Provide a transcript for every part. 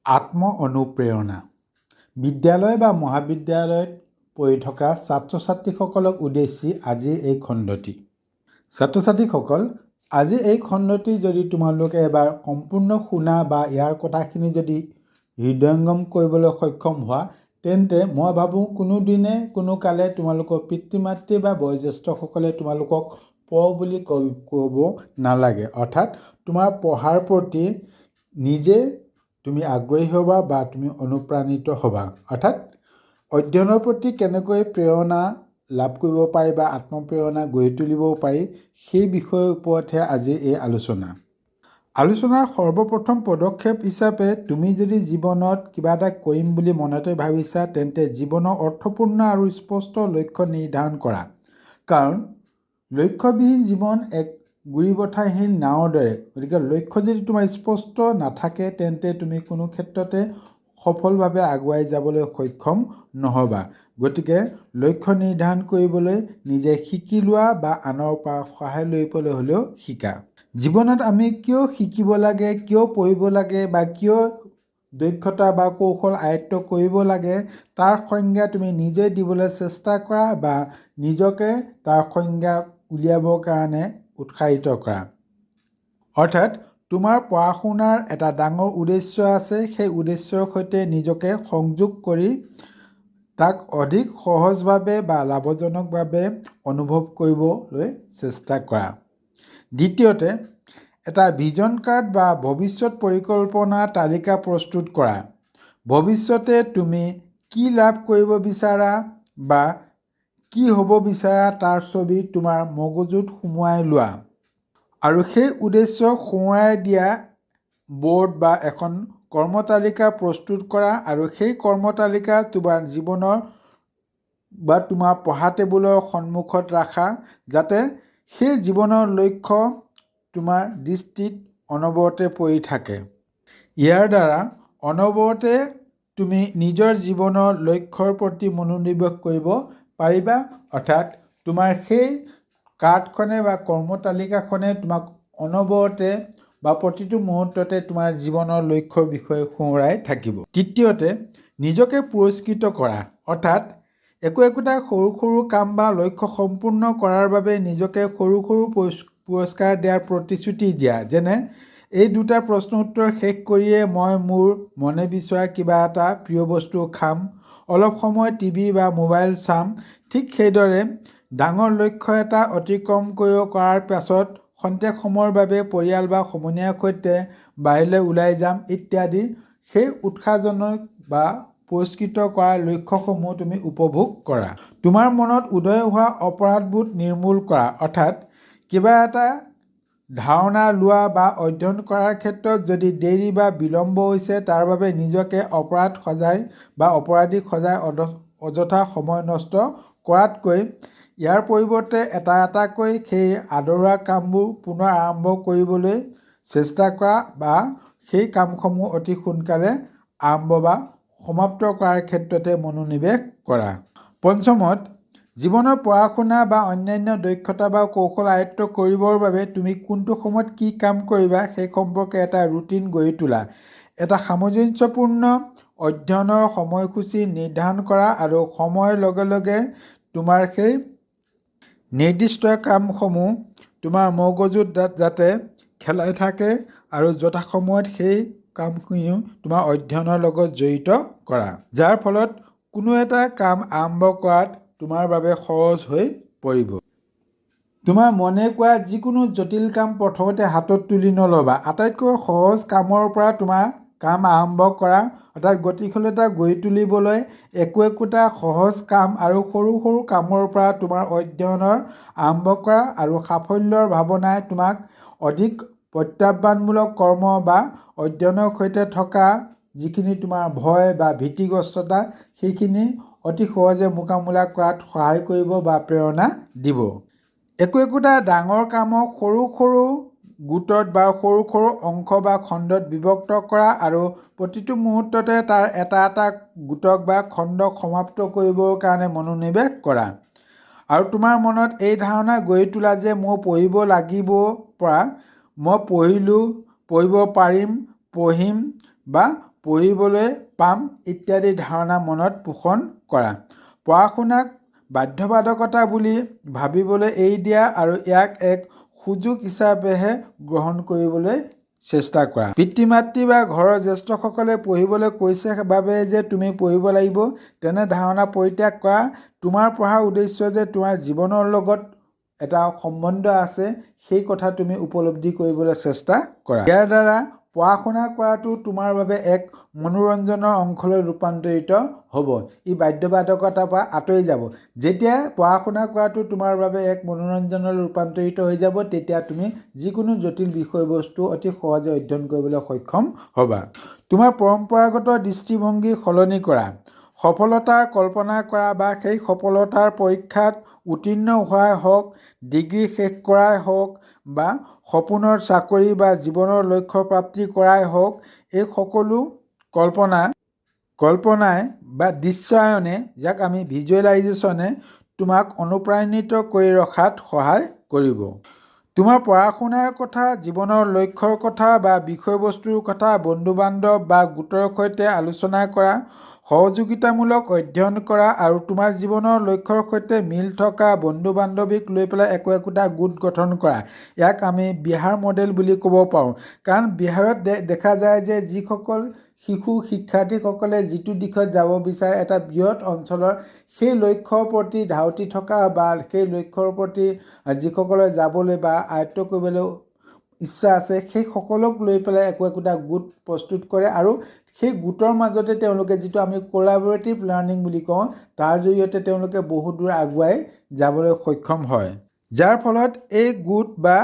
আত্ম অনুপ্ৰেৰণা। বিদ্যালয় বা মহাবিদ্যালয়ত পঢ়ি থকা ছাত্ৰ ছাত্ৰীসকলক উদ্দেশ্যি আজিৰ এই খণ্ডটি। ছাত্ৰ ছাত্ৰীসকল, আজি এই খণ্ডটি যদি তোমালোকে এবাৰ সম্পূৰ্ণ শুনা বা ইয়াৰ কথাখিনি যদি হৃদয়ংগম কৰিবলৈ সক্ষম হোৱা, তেন্তে মই ভাবোঁ কোনোদিনে কোনো কালে তোমালোকৰ পিতৃ মাতৃ বা বয়োজ্যেষ্ঠসকলে তোমালোকক পঢ় বুলি ক'ব নালাগে। অৰ্থাৎ তোমাৰ পঢ়াৰ প্ৰতি নিজে তুমি আগ্ৰহী হ'বা বা তুমি অনুপ্ৰাণিত হ'বা। অৰ্থাৎ অধ্যয়নৰ প্ৰতি কেনেকৈ প্ৰেৰণা লাভ কৰিব পাৰি বা আত্মপ্ৰেৰণা গঢ়ি তুলিব পাৰি, সেই বিষয়ৰ ওপৰতহে আজিৰ এই আলোচনা। আলোচনাৰ সৰ্বপ্ৰথম পদক্ষেপ হিচাপে তুমি যদি জীৱনত কিবা এটা কৰিম বুলি মনতে ভাবিছা, তেন্তে জীৱনৰ অৰ্থপূৰ্ণ আৰু স্পষ্ট লক্ষ্য নিৰ্ধাৰণ কৰা। কাৰণ লক্ষ্যবিহীন জীৱন এক গুৰিবঠাহীন নাৱৰ দৰে। গতিকে লক্ষ্য যদি তোমাৰ স্পষ্ট নাথাকে, তেন্তে তুমি কোনো ক্ষেত্ৰতে সফলভাৱে আগুৱাই যাবলৈ সক্ষম নহ'বা। গতিকে লক্ষ্য নিৰ্ধাৰণ কৰিবলৈ নিজে শিকি লোৱা বা আনৰ পৰা সহায় লৈ পেলাই হ'লেও শিকা। জীৱনত আমি কিয় শিকিব লাগে, কিয় পঢ়িব লাগে বা কিয় দক্ষতা বা কৌশল আয়ত্ব কৰিব লাগে, তাৰ সংজ্ঞা তুমি নিজে দিবলৈ চেষ্টা কৰা বা নিজকে তাৰ সংজ্ঞা উলিয়াবৰ কাৰণে উৎসাহিত কৰা। অৰ্থাৎ তোমাৰ পঢ়া শুনাৰ এটা ডাঙৰ উদ্দেশ্য আছে, সেই উদ্দেশ্যৰ সৈতে নিজকে সংযোগ কৰি তাক অধিক সহজভাৱে বা লাভজনকভাৱে অনুভৱ কৰিবলৈ চেষ্টা কৰা। দ্বিতীয়তে, এটা ভিজন কাৰ্ড বা ভৱিষ্যত পৰিকল্পনাৰ তালিকা প্ৰস্তুত কৰা। ভৱিষ্যতে তুমি কি লাভ কৰিব বিচাৰা বা কি হ'ব বিচাৰা তাৰ ছবি তোমাৰ মগজুত সুমুৱাই লোৱা। আৰু সেই উদ্দেশ্য সোঁৱৰাই দিয়া বৰ্ড বা এখন কৰ্মতালিকা প্ৰস্তুত কৰা আৰু সেই কৰ্মতালিকা তোমাৰ জীৱনৰ বা তোমাৰ পঢ়া টেবুলৰ সন্মুখত ৰাখা, যাতে সেই জীৱনৰ লক্ষ্য তোমাৰ দৃষ্টিত অনবৰতে পৰি থাকে। ইয়াৰ দ্বাৰা অনবৰতে তুমি নিজৰ জীৱনৰ লক্ষ্যৰ প্ৰতি মনোনিৱেশ কৰিব পাৰিবা। অৰ্থাৎ তোমাৰ সেই কাৰ্ডখনে বা কৰ্মতালিকাখনে তোমাক অনবৰতে বা প্ৰতিটো মুহূৰ্ততে তোমাৰ জীৱনৰ লক্ষ্যৰ বিষয়ে সোঁৱৰাই থাকিব। তৃতীয়তে, নিজকে পুৰস্কৃত কৰা। অৰ্থাৎ একোটা সৰু সৰু কাম বা লক্ষ্য সম্পূৰ্ণ কৰাৰ বাবে নিজকে সৰু সৰু পুৰস্কাৰ দিয়াৰ প্ৰতিশ্ৰুতি দিয়া। যেনে এই দুটা প্ৰশ্ন উত্তৰ শেষ কৰিয়ে মই মোৰ মনে বিচৰা কিবা এটা প্ৰিয় বস্তু খাম, অলপ সময় টিভি বা মোবাইল চাম। ঠিক সেইদৰে ডাঙৰ লক্ষ্য এটা অতিক্ৰম কৰাৰ পাছত খন্তেক সময়ৰ বাবে পৰিয়াল বা সমনীয়াৰ সৈতে বাহিৰলৈ ওলাই যাম ইত্যাদি সেই উৎসাহজনক বা পুৰস্কৃত কৰা লক্ষ্যসমূহ তুমি উপভোগ কৰা। তোমাৰ মনত উদয় হোৱা অপৰাধবোধ নিৰ্মূল কৰা। অৰ্থাৎ কিবা এটা ধাৰণা লোৱা বা অধ্যয়ন কৰাৰ ক্ষেত্ৰত যদি দেৰি বা বিলম্ব হৈছে, তাৰ বাবে নিজকে অপৰাধী সজাই অযথা সময় নষ্ট কৰাতকৈ ইয়াৰ পৰিৱৰ্তে এটা এটাকৈ সেই আদৰুৱা কামবোৰ পুনৰ আৰম্ভ কৰিবলৈ চেষ্টা কৰা বা সেই কামসমূহ অতি সোনকালে আৰম্ভ বা সমাপ্ত কৰাৰ ক্ষেত্ৰতে মনোনিৱেশ কৰা। পঞ্চমত, জীৱনৰ পঢ়া শুনা বা অন্যান্য দক্ষতা বা কৌশল আয়ত্ত কৰিবৰ বাবে তুমি কোনটো সময়ত কি কাম কৰিবা সেই সম্পৰ্কে এটা ৰুটিন গঢ়ি তোলা। এটা সামঞ্জস্যপূৰ্ণ অধ্যয়নৰ সময়সূচী নিৰ্ধাৰণ কৰা আৰু সময়ৰ লগে লগে তোমাৰ সেই নিৰ্দিষ্ট কামসমূহ তোমাৰ মগজুত যাতে খেলাই থাকে আৰু যথাসময়ত সেই কামখিনিও তোমাৰ অধ্যয়নৰ লগত জড়িত কৰা, যাৰ ফলত কোনো এটা কাম আৰম্ভ কৰাত তোমাৰ বাবে সহজ হৈ পৰিব। তোমাৰ মনে কোৱা যিকোনো জটিল কাম প্ৰথমতে হাতত তুলি নল'বা। আটাইতকৈ সহজ কামৰ পৰা তোমাৰ কাম আৰম্ভ কৰা। অৰ্থাৎ গতিশীলতা গঢ়ি তুলিবলৈ একোটা সহজ কাম আৰু সৰু সৰু কামৰ পৰা তোমাৰ অধ্যয়নৰ আৰম্ভ কৰা আৰু সাফল্যৰ ভাৱনাই তোমাক অধিক প্ৰত্যাহ্বানমূলক কৰ্ম বা অধ্যয়নৰ সৈতে থকা যিখিনি তোমাৰ ভয় বা ভীতিগ্ৰস্ততা, সেইখিনি অতি সহজে মোকাবিলা কৰাত সহায় কৰিব বা প্ৰেৰণা দিব। একোটা ডাঙৰ কামক সৰু সৰু গোটত বা সৰু সৰু অংশ বা খণ্ডত বিভক্ত কৰা আৰু প্ৰতিটো মুহূৰ্ততে তাৰ এটা এটা গোটক বা খণ্ডক সমাপ্ত কৰিবৰ কাৰণে মনোনিৱেশ কৰা। আৰু তোমাৰ মনত এই ধাৰণা গঢ়ি তোলা যে মই পঢ়িব লাগিব পৰা মই পঢ়িলোঁ, পঢ়িব পাৰিম, পঢ়িম বা পঢ়িবলৈ পাম ইত্যাদি ধাৰণা মনত পোষণ কৰা। পঢ়া শুনাক বাধ্যবাধকতা বুলি ভাবিবলৈ এৰি দিয়া আৰু ইয়াক এক সুযোগ হিচাপেহে গ্ৰহণ কৰিবলৈ চেষ্টা কৰা। পিতৃ মাতৃ বা ঘৰৰ জ্যেষ্ঠসকলে পঢ়িবলৈ কৈছে বাবে যে তুমি পঢ়িব লাগিব তেনে ধাৰণা পৰিত্যাগ কৰা। তোমাৰ পঢ়াৰ উদ্দেশ্য যে তোমাৰ জীৱনৰ লগত এটা সম্বন্ধ আছে সেই কথা তুমি উপলব্ধি কৰিবলৈ চেষ্টা কৰা। ইয়াৰ দ্বাৰা পঢ়া শুনা কৰাটো তোমাৰ বাবে এক মনোৰঞ্জনৰ অংশলৈ ৰূপান্তৰিত হ'ব। ই বাধ্যবাধকতাৰ পৰা আঁতৰি যাব। যেতিয়া পঢ়া শুনা কৰাটো তোমাৰ বাবে এক মনোৰঞ্জনলৈ ৰূপান্তৰিত হৈ যাব তেতিয়া তুমি যিকোনো জটিল বিষয়বস্তু অতি সহজে অধ্যয়ন কৰিবলৈ সক্ষম হ'বা। তোমাৰ পৰম্পৰাগত দৃষ্টিভংগী সলনি কৰা। সফলতাৰ কল্পনা কৰা বা সেই সফলতাৰ পৰীক্ষাত উত্তীৰ্ণ হোৱাই হওক, ডিগ্ৰী শেষ কৰাই হওক বা সপোনৰ চাকৰি বা জীৱনৰ লক্ষ্য প্ৰাপ্তি কৰাই হওক, এই সকলো কল্পনাই বা দৃশ্যায়নে, যাক আমি ভিজুৱেলাইজেশ্যনে তোমাক অনুপ্ৰাণিত কৰি ৰখাত সহায় কৰিব। তোমাৰ পঢ়া শুনাৰ কথা, জীৱনৰ লক্ষ্যৰ কথা বা বিষয়বস্তুৰ কথা বন্ধু বান্ধৱ বা গোটৰ সৈতে আলোচনা কৰা, সহযোগিতামূলক অধ্যয়ন কৰা আৰু তোমাৰ জীৱনৰ লক্ষ্যৰ সৈতে মিল থকা বন্ধু বান্ধৱীক লৈ পেলাই একোটা গোট গঠন কৰা। ইয়াক আমি বিহাৰ মডেল বুলি ক'ব পাৰোঁ। কাৰণ বিহাৰত দেখা যায় যে যিসকল শিক্ষাৰ্থীসকলে যিটো দিশত যাব বিচাৰে এটা বৃহৎ অঞ্চলৰ সেই লক্ষ্যৰ প্ৰতি ধাউতি থকা বা সেই লক্ষ্যৰ প্ৰতি যিসকলে যাবলৈ বা আয়ত্ব কৰিবলৈ ইচ্ছা আছে সেই সকলক লৈ পেলাই একোটা গোট প্ৰস্তুত কৰে আৰু সেই গোটৰ মাজতে তেওঁলোকে যিটো আমি কোলাবৰেটিভ লাৰ্ণিং বুলি কওঁ তাৰ জৰিয়তে তেওঁলোকে বহু দূৰ আগুৱাই যাবলৈ সক্ষম হয়। যাৰ ফলত এই গোট বা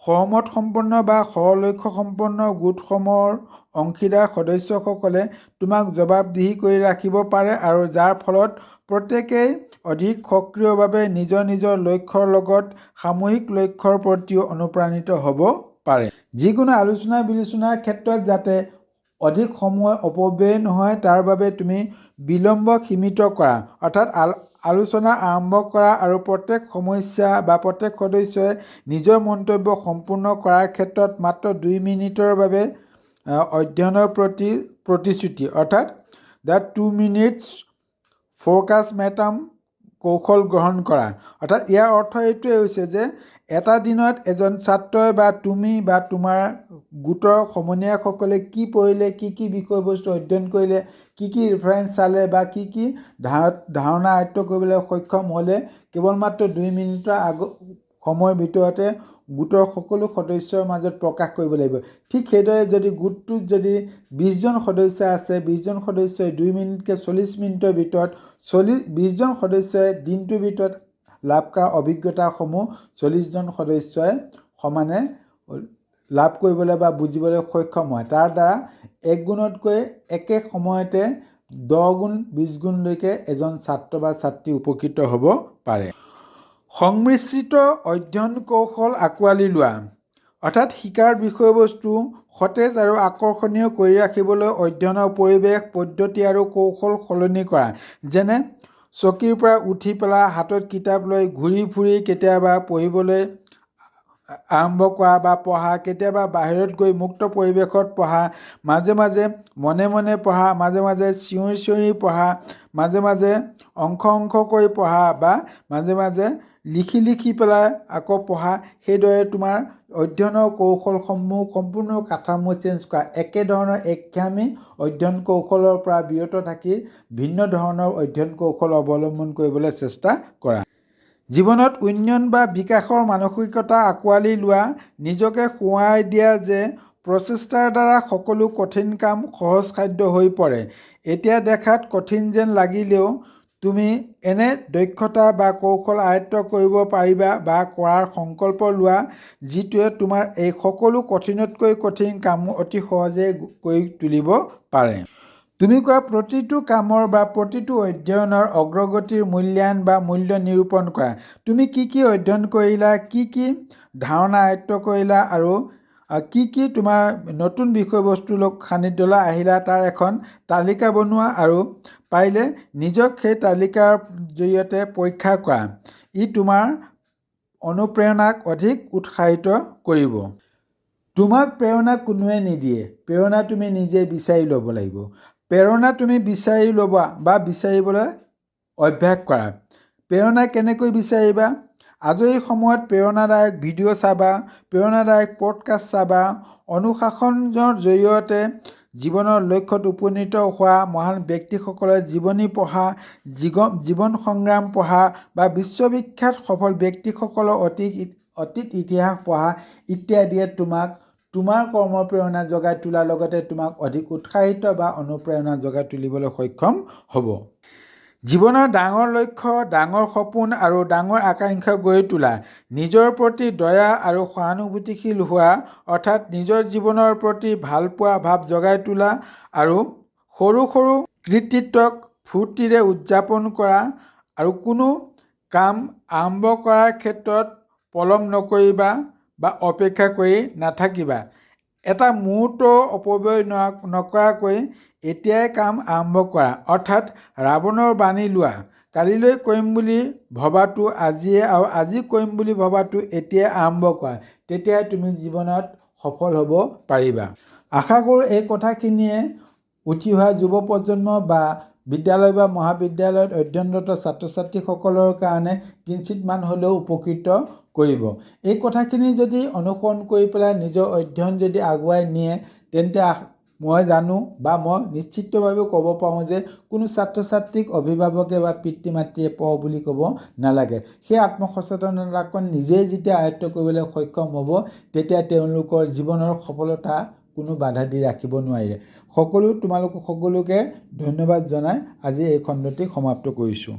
সহমত সম্পন্ন বা সহলক্ষ্য সম্পন্ন গোটসমূহৰ অংশীদাৰ সদস্যসকলে তোমাক জবাবদিহি কৰি ৰাখিব পাৰে আৰু যাৰ ফলত প্ৰত্যেকেই অধিক সক্ৰিয়ভাৱে নিজৰ নিজৰ লক্ষ্যৰ লগত সামূহিক লক্ষ্যৰ প্ৰতিও অনুপ্ৰাণিত হ'ব পাৰে। যিকোনো আলোচনা বিলোচনাৰ ক্ষেত্ৰত যাতে অধিক সময় অপব্যয় নহয় তাৰ বাবে তুমি বিলম্ব সীমিত কৰা, অৰ্থাৎ আলোচনা আৰম্ভ কৰা আৰু প্ৰত্যেক সমস্যা বা প্ৰত্যেক সদস্যই নিজৰ মন্তব্য সম্পূৰ্ণ কৰাৰ ক্ষেত্ৰত মাত্ৰ 2 মিনিটৰ বাবে অধ্যয়নৰ প্ৰতি প্ৰতিশ্ৰুতি, অৰ্থাৎ দ্য 2 minutes ফ'কাছ মেটাম কৌশল গ্ৰহণ কৰা। অৰ্থাৎ ইয়াৰ অৰ্থ এইটোৱে হৈছে যে এটা দিনত এজন ছাত্ৰই বা তুমি বা তোমাৰ গোটৰ সমনীয়াসকলে কি পঢ়িলে, কি বিষয়বস্তু অধ্যয়ন কৰিলে, কি ৰেফাৰেঞ্চ চালে বা কি ধাৰণা আয়ত্ব কৰিবলৈ সক্ষম হ'লে কেৱল মাত্ৰ 2 মিনিটৰ সময়ৰ ভিতৰতে গোটৰ সকলো সদস্যৰ মাজত প্ৰকাশ কৰিব লাগিব। ঠিক সেইদৰে যদি গোটটোত যদি 20 জন সদস্য আছে, 20 জন সদস্যই 2 মিনিটকৈ 40 মিনিটৰ ভিতৰত 20 জন সদস্যই দিনটোৰ ভিতৰত লাভ কৰা অভিজ্ঞতাসমূহ 40 জন সদস্যই সমানে লাভ কৰিবলৈ বা বুজিবলৈ সক্ষম হয়। তাৰ দ্বাৰা 1 গুণতকৈ একে সময়তে 10 গুণ 20 গুণলৈকে এজন ছাত্ৰ বা ছাত্ৰী উপকৃত হ'ব পাৰে। সংমিশ্ৰিত অধ্যয়ন কৌশল আঁকোৱালি লোৱা, অৰ্থাৎ শিকাৰ বিষয়বস্তু সতেজ আৰু আকৰ্ষণীয় কৰি ৰাখিবলৈ অধ্যয়নৰ পৰিৱেশ, পদ্ধতি আৰু কৌশল সলনি কৰা। যেনে চকীৰ পৰা উঠি পেলাই হাতত কিতাপ লৈ ঘূৰি ফুৰি কেতিয়াবা পঢ়িবলৈ আৰম্ভ কৰা বা পঢ়া, কেতিয়াবা বাহিৰত গৈ মুক্ত পৰিৱেশত পঢ়া, মাজে মাজে মনে মনে পঢ়া, মাজে মাজে চিঞৰি পঢ়া, মাজে মাজে অংশ কৰি পঢ়া বা মাজে মাজে লিখি পেলাই আকৌ পঢ়া। সেইদৰে তোমাৰ অধ্যয়নৰ কৌশলসমূহ সম্পূৰ্ণ কাঠামো চেঞ্জ কৰা। একেধৰণৰ একঘেয়ামী অধ্যয়ন কৌশলৰ পৰা বিৰত থাকি ভিন্ন ধৰণৰ অধ্যয়ন কৌশল অৱলম্বন কৰিবলৈ চেষ্টা কৰা। জীৱনত উন্নয়ন বা বিকাশৰ মানসিকতা আঁকোৱালি লোৱা, নিজকে সোঁৱৰাই দিয়া যে প্ৰচেষ্টাৰ দ্বাৰা সকলো কঠিন কাম সহজসাধ্য হৈ পৰে। এতিয়া দেখাত কঠিন যেন লাগিলেও তুমি এনে দক্ষতা বা কৌশল আয়ত্ব কৰিব পাৰিবা বা কৰাৰ সংকল্প লোৱা যিটোৱে তোমাৰ এই সকলো কঠিনতকৈ কঠিন কাম অতি সহজে কৰি তুলিব পাৰে। তুমি কৰা প্ৰতিটো কামৰ বা প্ৰতিটো অধ্যয়নৰ অগ্ৰগতিৰ মূল্যায়ন বা মূল্য নিৰূপণ কৰা। তুমি কি অধ্যয়ন কৰিলা, কি ধাৰণা আয়ত্ব কৰিলা আৰু কি তোমাৰ নতুন বিষয়বস্তুৰ সান্নিধ্যলৈ আহিলা তাৰ এখন তালিকা বনোৱা আৰু পাৰিলে নিজক সেই তালিকাৰ জৰিয়তে পৰীক্ষা কৰা। ই তোমাৰ অনুপ্ৰেৰণাক অধিক উৎসাহিত কৰিব। তোমাক প্ৰেৰণা কোনোৱে নিদিয়ে, প্ৰেৰণা তুমি নিজে বিচাৰি ল'ব লাগিব। প্ৰেৰণা তুমি বিচাৰি ল'বা বা বিচাৰিবলৈ অভ্যাস কৰা। প্ৰেৰণা কেনেকৈ বিচাৰিবা? আজৰি সময়ত প্ৰেৰণাদায়ক ভিডিঅ' চাবা, প্ৰেৰণাদায়ক পডকাষ্ট চাবা, অনুশাসনৰ জৰিয়তে জীৱনৰ লক্ষ্যত উপনীত হোৱা মহান ব্যক্তিসকলৰ জীৱনী পঢ়া, জীৱন সংগ্ৰাম পঢ়া বা বিশ্ববিখ্যাত সফল ব্যক্তিসকলৰ অতীত ইতিহাস পঢ়া ইত্যাদিয়ে তোমাক তোমাৰ কৰ্মপ্ৰেৰণা জগাই তোলাৰ লগতে তোমাক অধিক উৎসাহিত বা অনুপ্ৰেৰণা জগাই তুলিবলৈ সক্ষম হ'ব। জীৱনৰ ডাঙৰ লক্ষ্য, ডাঙৰ সপোন আৰু ডাঙৰ আকাংক্ষা গঢ়ি তোলা, নিজৰ প্ৰতি দয়া আৰু সহানুভূতিশীল হোৱা, অৰ্থাৎ নিজৰ জীৱনৰ প্ৰতি ভালপোৱা ভাৱ জগাই তোলা আৰু সৰু সৰু কৃতিত্বক ফূৰ্তিৰে উদযাপন কৰা আৰু কোনো কাম আৰম্ভ কৰাৰ ক্ষেত্ৰত পলম নকৰিবা বা অপেক্ষা কৰি নাথাকিবা। এটা মুহূৰ্ত অপব্যয় নকৰাকৈ এতিয়াই কাম আৰম্ভ কৰা, অৰ্থাৎ ৰাৱণৰ বাণী লোৱা। কালিলৈ কৰিম বুলি ভবাটো আজিয়ে আৰু আজি কৰিম বুলি ভবাটো এতিয়াই আৰম্ভ কৰা, তেতিয়াই তুমি জীৱনত সফল হ'ব পাৰিবা। আশা কৰোঁ এই কথাখিনিয়ে উঠি অহা যুৱ প্ৰজন্ম বা বিদ্যালয় বা মহাবিদ্যালয়ত অধ্যয়নৰত ছাত্ৰ ছাত্ৰীসকলৰ কাৰণে কিঞ্চিতমান হ'লেও উপকৃত কৰিব। এই কথাখিনি যদি অনুসৰণ কৰি পেলাই নিজৰ অধ্যয়ন যদি আগুৱাই নিয়ে, তেন্তে মই জানো বা মই নিশ্চিতভাৱে ক'ব পাৰোঁ যে কোনো ছাত্ৰ ছাত্ৰীক অভিভাৱকে বা পিতৃ মাতৃয়ে পঢ় বুলি ক'ব নালাগে। সেই আত্মসচেতনতাকণ নিজেই যেতিয়া আয়ত্ব কৰিবলৈ সক্ষম হ'ব, তেতিয়া তেওঁলোকৰ জীৱনৰ সফলতা কোনো বাধা দি ৰাখিব নোৱাৰে। তোমালোক সকলোকে ধন্যবাদ জনাই আজি এই খণ্ডটি সমাপ্ত কৰিছোঁ।